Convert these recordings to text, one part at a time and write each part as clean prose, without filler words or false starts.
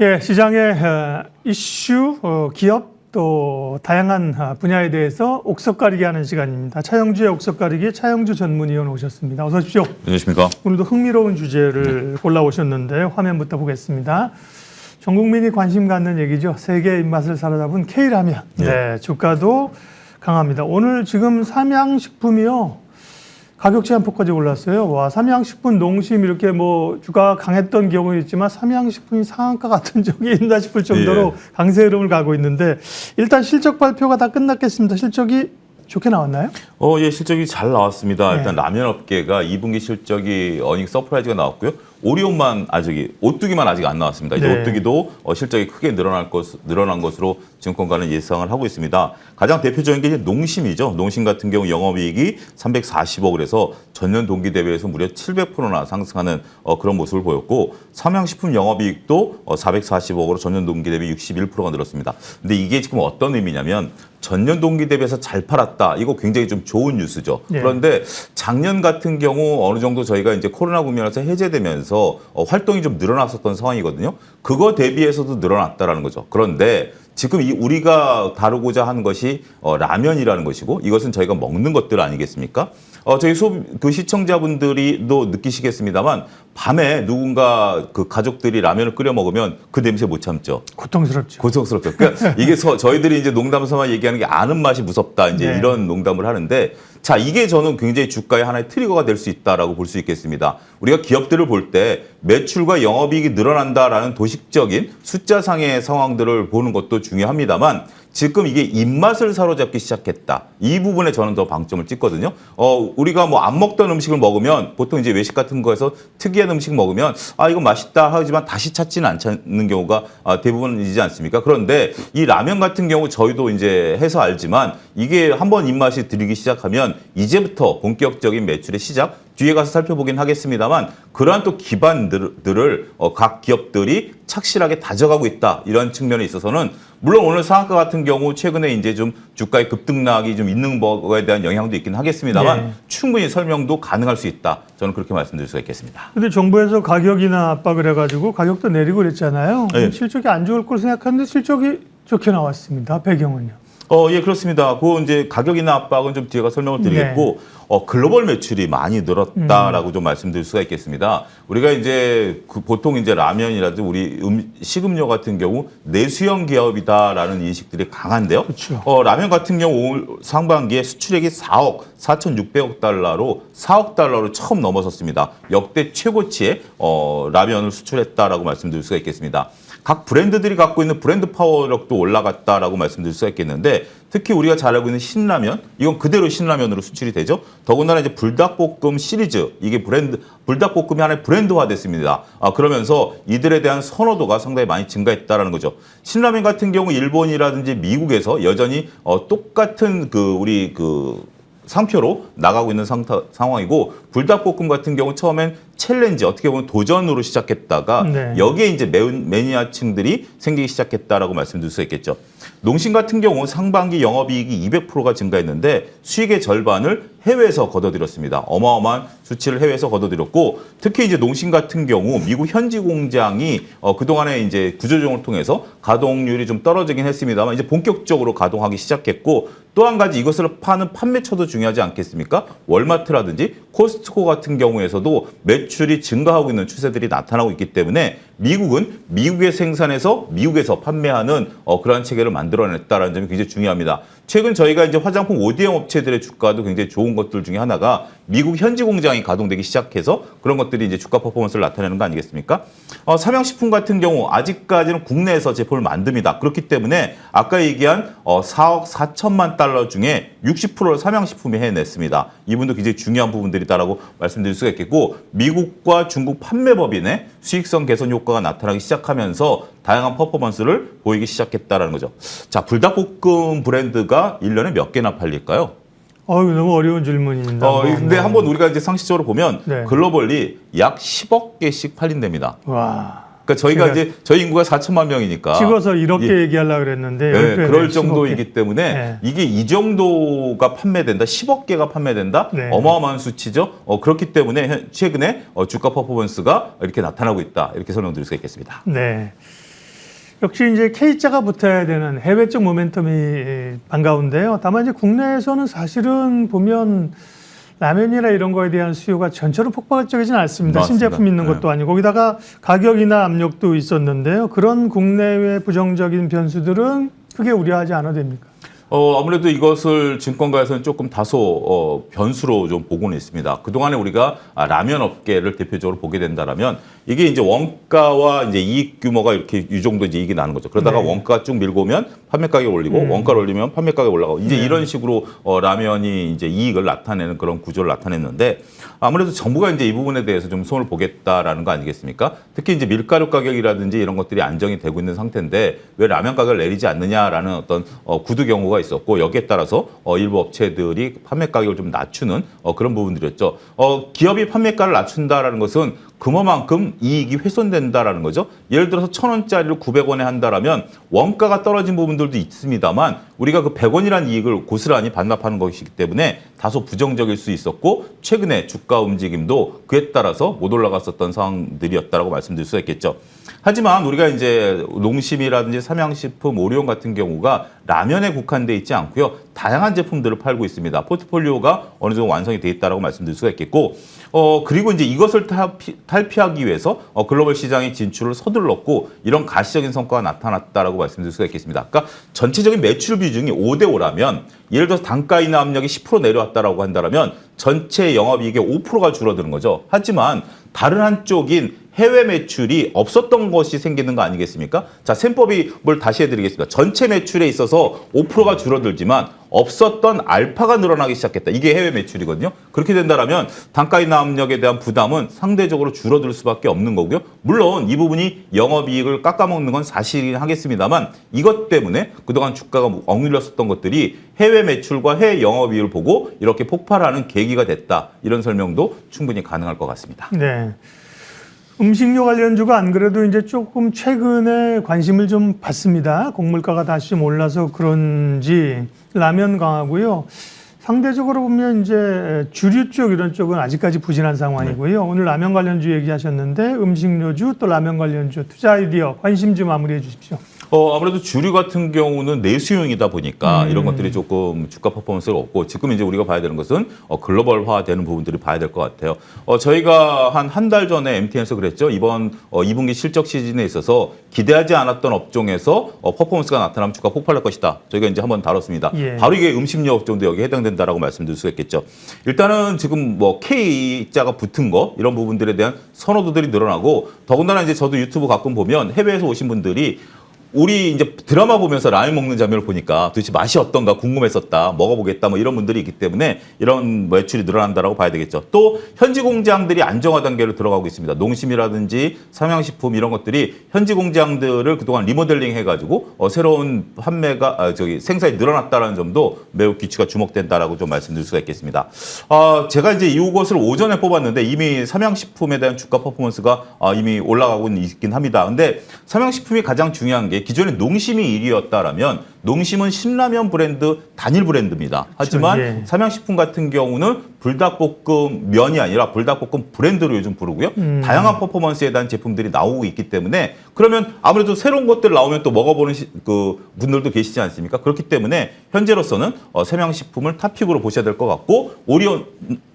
예, 시장의 이슈, 기업 또 다양한 분야에 대해서 옥석가리기 하는 시간입니다. 차영주의 옥석가리기 차영주 전문위원 오셨습니다. 어서 오십시오. 안녕하십니까. 오늘도 흥미로운 주제를 골라오셨는데 화면부터 보겠습니다. 전 국민이 관심 갖는 얘기죠. 세계의 입맛을 사로잡은 K라면. 네, 주가도 강합니다. 오늘 지금 삼양식품이요. 가격 제한폭까지 올랐어요. 와, 삼양식품, 농심 이렇게 뭐 주가 강했던 경우는 있지만 삼양식품이 상한가 같은 적이 있나 싶을 정도로 강세 흐름을 가고 있는데 일단 실적 발표가 다 끝났겠습니다. 실적이 좋게 나왔나요? 예, 실적이 잘 나왔습니다. 일단 라면 업계가 2분기 실적이 어닝 서프라이즈가 나왔고요. 오리온만 오뚜기만 아직 안 나왔습니다. 이제 오뚜기도 실적이 크게 늘어난 것으로 증권가는 예상을 하고 있습니다. 가장 대표적인 게 이제 농심이죠. 농심 같은 경우 영업이익이 340억을 해서 전년 동기 대비해서 무려 700%나 상승하는 그런 모습을 보였고 삼양식품 영업이익도 440억으로 전년 동기 대비 61%가 늘었습니다. 근데 이게 지금 어떤 의미냐면 전년 동기 대비해서 잘 팔았다. 이거 굉장히 좀 좋은 뉴스죠. 그런데 작년 같은 경우 어느 정도 저희가 이제 코로나 국면에서 해제되면서 활동이 좀 늘어났었던 상황이거든요. 그거 대비해서도 늘어났다라는 거죠. 그런데 지금 우리가 다루고자 하는 것이 라면이라는 것이고 이것은 저희가 먹는 것들 아니겠습니까? 저희 시청자분들이도 느끼시겠습니다만 밤에 누군가 그 가족들이 라면을 끓여 먹으면 그 냄새 못 참죠. 고통스럽죠. 고통스럽죠. 그러니까 이게 저희들이 이제 농담삼아 얘기하는 게 아는 맛이 무섭다. 이제 이런 농담을 하는데 자, 이게 저는 굉장히 주가의 하나의 트리거가 될 수 있다라고 볼 수 있겠습니다. 우리가 기업들을 볼 때 매출과 영업이익이 늘어난다라는 도식적인 숫자상의 상황들을 보는 것도 중요합니다만 지금 이게 입맛을 사로잡기 시작했다. 이 부분에 저는 더 방점을 찍거든요. 우리가 뭐 안 먹던 음식을 먹으면 보통 이제 외식 같은 거에서 특이한 음식 먹으면 이거 맛있다 하지만 다시 찾지는 않는 경우가 대부분이지 않습니까? 그런데 이 라면 같은 경우 저희도 이제 해서 알지만 이게 한번 입맛이 들기 시작하면 이제부터 본격적인 매출의 시작 뒤에 가서 살펴보긴 하겠습니다만 그러한 또 기반들을 각 기업들이 착실하게 다져가고 있다. 이런 측면에 있어서는 물론 오늘 상한가 같은 경우 최근에 이제 좀 주가의 급등락이 좀 있는 거에 대한 영향도 있긴 하겠습니다만 충분히 설명도 가능할 수 있다. 저는 그렇게 말씀드릴 수가 있겠습니다. 근데 정부에서 가격이나 압박을 해가지고 가격도 내리고 그랬잖아요. 실적이 안 좋을 걸 생각하는데 실적이 좋게 나왔습니다. 배경은요? 예, 그렇습니다. 그 이제 가격이나 압박은 좀 뒤에가 설명을 드리겠고, 글로벌 매출이 많이 늘었다라고 좀 말씀드릴 수가 있겠습니다. 우리가 이제 보통 이제 라면이라든지 우리 식음료 같은 경우 내수형 기업이다라는 인식들이 강한데요. 그렇죠. 라면 같은 경우 올 상반기에 수출액이 4억 4,600억 달러로 4억 달러로 처음 넘어섰습니다. 역대 최고치의 라면을 수출했다라고 말씀드릴 수가 있겠습니다. 각 브랜드들이 갖고 있는 브랜드 파워력도 올라갔다라고 말씀드릴 수가 있겠는데 특히 우리가 잘 알고 있는 신라면, 이건 그대로 신라면으로 수출이 되죠. 더군다나 이제 불닭볶음 시리즈, 이게 불닭볶음이 하나의 브랜드화 됐습니다. 그러면서 이들에 대한 선호도가 상당히 많이 증가했다라는 거죠. 신라면 같은 경우 일본이라든지 미국에서 여전히 똑같은 상표로 나가고 있는 상황이고 불닭볶음 같은 경우 처음엔 챌린지 어떻게 보면 도전으로 시작했다가 여기에 이제 매니아층들이 생기기 시작했다라고 말씀드릴 수 있겠죠. 농심 같은 경우 상반기 영업이익이 200%가 증가했는데 수익의 절반을 해외에서 거둬들였습니다. 어마어마한 수치를 해외에서 거둬들였고 특히 이제 농심 같은 경우 미국 현지 공장이 그동안에 이제 구조조정을 통해서 가동률이 좀 떨어지긴 했습니다만 이제 본격적으로 가동하기 시작했고 또 한 가지 이것을 파는 판매처도 중요하지 않겠습니까? 월마트라든지 코스트코 같은 경우에서도 매출이 증가하고 있는 추세들이 나타나고 있기 때문에 미국은 미국에 생산해서 미국에서 판매하는 그러한 체계를 만들어냈다는 점이 굉장히 중요합니다. 최근 저희가 이제 화장품 ODM 업체들의 주가도 굉장히 좋은 것들 중에 하나가 미국 현지 공장이 가동되기 시작해서 그런 것들이 이제 주가 퍼포먼스를 나타내는 거 아니겠습니까? 삼양식품 같은 경우 아직까지는 국내에서 제품을 만듭니다. 그렇기 때문에 아까 얘기한 4억 4천만 달러 중에 60%를 삼양식품이 해냈습니다. 이분도 굉장히 중요한 부분들이다라고 말씀드릴 수가 있겠고 미국과 중국 판매법인의 수익성 개선 효과가 나타나기 시작하면서 다양한 퍼포먼스를 보이기 시작했다라는 거죠. 자, 불닭볶음 브랜드가 1년에 몇 개나 팔릴까요? 너무 어려운 질문입니다. 근데 한번 우리가 이제 상식적으로 보면 글로벌리 약 10억 개씩 팔린답니다. 와. 그러니까 저희가 이제 저희 인구가 4천만 명이니까 찍어서 이렇게 얘기하려고 그랬는데 그럴 정도이기 때문에 이게 이 정도가 판매된다, 10억 개가 판매된다, 어마어마한 수치죠. 그렇기 때문에 최근에 주가 퍼포먼스가 이렇게 나타나고 있다 이렇게 설명드릴 수가 있겠습니다. 네. 역시 이제 K자가 붙어야 되는 해외 쪽 모멘텀이 반가운데요. 다만 이제 국내에서는 사실은 보면 라면이나 이런 거에 대한 수요가 전체로 폭발적이진 않습니다. 맞습니다. 신제품 있는 것도 아니고 거기다가 가격이나 압력도 있었는데요. 그런 국내외 부정적인 변수들은 크게 우려하지 않아도 됩니까? 아무래도 이것을 증권가에서는 조금 다소 변수로 좀 보고는 있습니다. 그동안에 우리가 라면 업계를 대표적으로 보게 된다라면 이게 이제 원가와 이제 이익 규모가 이렇게 이 정도 이제 이익이 나는 거죠. 그러다가 네. 원가 쭉 밀고 오면 판매 가격이 올리고 원가를 올리면 판매 가격이 올라가고 이제 이런 식으로 라면이 이제 이익을 나타내는 그런 구조를 나타냈는데 아무래도 정부가 이제 이 부분에 대해서 좀 손을 보겠다라는 거 아니겠습니까? 특히 이제 밀가루 가격이라든지 이런 것들이 안정이 되고 있는 상태인데 왜 라면 가격을 내리지 않느냐라는 어떤 구두 경우가 있었고 여기에 따라서 일부 업체들이 판매 가격을 좀 낮추는 그런 부분들이었죠. 기업이 판매가를 낮춘다라는 것은 그만큼 이익이 훼손된다라는 거죠. 예를 들어서 1,000원짜리를 900원에 한다라면 원가가 떨어진 부분들도 있습니다만 우리가 그 100원이라는 이익을 고스란히 반납하는 것이기 때문에 다소 부정적일 수 있었고 최근에 주가 움직임도 그에 따라서 못 올라갔었던 상황들이었다라고 말씀드릴 수 있겠죠. 하지만 우리가 이제 농심이라든지 삼양식품, 오리온 같은 경우가 라면에 국한돼 있지 않고요. 다양한 제품들을 팔고 있습니다. 포트폴리오가 어느 정도 완성이 돼 있다라고 말씀드릴 수가 있겠고 그리고 이제 이것을 탈피하기 위해서 글로벌 시장에 진출을 서둘렀고 이런 가시적인 성과가 나타났다라고 말씀드릴 수가 있겠습니다. 그러니까 전체적인 매출 비중이 5대 5라면 예를 들어서 단가 인하 압력이 10% 내려왔다라고 한다면 전체 영업이익의 5%가 줄어드는 거죠. 하지만 다른 한쪽인 해외 매출이 없었던 것이 생기는 거 아니겠습니까? 자, 셈법을 다시 해드리겠습니다. 전체 매출에 있어서 5%가 줄어들지만 없었던 알파가 늘어나기 시작했다. 이게 해외 매출이거든요. 그렇게 된다면 단가 인하 압력에 대한 부담은 상대적으로 줄어들 수밖에 없는 거고요. 물론 이 부분이 영업이익을 깎아먹는 건 사실이긴 하겠습니다만 이것 때문에 그동안 주가가 억눌렸었던 것들이 해외 매출과 해외 영업이익을 보고 이렇게 폭발하는 계기가 됐다. 이런 설명도 충분히 가능할 것 같습니다. 네. 음식료 관련주가 안 그래도 이제 조금 최근에 관심을 좀 받습니다. 곡물가가 다시 좀 올라서 그런지 라면 강하고요. 상대적으로 보면 이제 주류 쪽 이런 쪽은 아직까지 부진한 상황이고요. 오늘 라면 관련주 얘기하셨는데 음식료주 또 라면 관련주 투자 아이디어 관심 좀 마무리해 주십시오. 아무래도 주류 같은 경우는 내수용이다 보니까 이런 것들이 조금 주가 퍼포먼스가 없고 지금 이제 우리가 봐야 되는 것은 글로벌화되는 부분들을 봐야 될 것 같아요. 저희가 한 달 전에 MTN에서 그랬죠. 이번 2분기 실적 시즌에 있어서 기대하지 않았던 업종에서 퍼포먼스가 나타나면 주가 폭발할 것이다. 저희가 이제 한번 다뤘습니다. 예. 바로 이게 음식료 업종도 여기에 해당된다라고 말씀드릴 수가 있겠죠. 일단은 지금 뭐 K자가 붙은 거 이런 부분들에 대한 선호도들이 늘어나고 더군다나 이제 저도 유튜브 가끔 보면 해외에서 오신 분들이 우리 이제 드라마 보면서 라면 먹는 장면을 보니까 도대체 맛이 어떤가 궁금했었다, 먹어보겠다, 뭐 이런 분들이 있기 때문에 이런 매출이 늘어난다라고 봐야 되겠죠. 또 현지 공장들이 안정화 단계로 들어가고 있습니다. 농심이라든지 삼양식품 이런 것들이 현지 공장들을 그동안 리모델링 해가지고 새로운 판매가 생산이 늘어났다라는 점도 매우 기치가 주목된다라고 좀 말씀드릴 수가 있겠습니다. 제가 이제 이것을 오전에 뽑았는데 이미 삼양식품에 대한 주가 퍼포먼스가 이미 올라가고 있긴 합니다. 근데 삼양식품이 가장 중요한 게 기존에 농심이 1위였다라면 농심은 신라면 브랜드 단일 브랜드입니다. 하지만 그렇죠. 예. 삼양식품 같은 경우는 불닭볶음 면이 아니라 불닭볶음 브랜드로 요즘 부르고요. 다양한 퍼포먼스에 대한 제품들이 나오고 있기 때문에 그러면 아무래도 새로운 것들 나오면 또 먹어보는 그 분들도 계시지 않습니까? 그렇기 때문에 현재로서는 삼양식품을 탑픽으로 보셔야 될 것 같고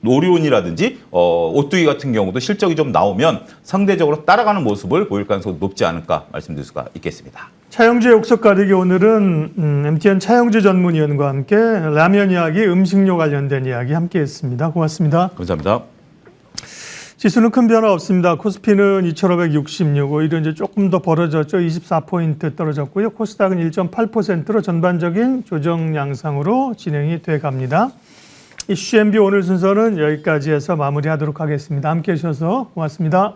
오리온이라든지 오뚜기 같은 경우도 실적이 좀 나오면 상대적으로 따라가는 모습을 보일 가능성이 높지 않을까 말씀드릴 수가 있겠습니다. 차영재 욕석 가득이 오늘은 MTN 차영재 전문위원과 함께 라면 이야기, 음식료 관련된 이야기 함께했습니다. 고맙습니다. 감사합니다. 지수는 큰 변화 없습니다. 코스피는 2,566, 오히려 이제 조금 더 벌어졌죠. 24포인트 떨어졌고요. 코스닥은 1.8%로 전반적인 조정 양상으로 진행이 돼 갑니다. 이슈 MB 오늘 순서는 여기까지 해서 마무리하도록 하겠습니다. 함께해 주셔서 고맙습니다.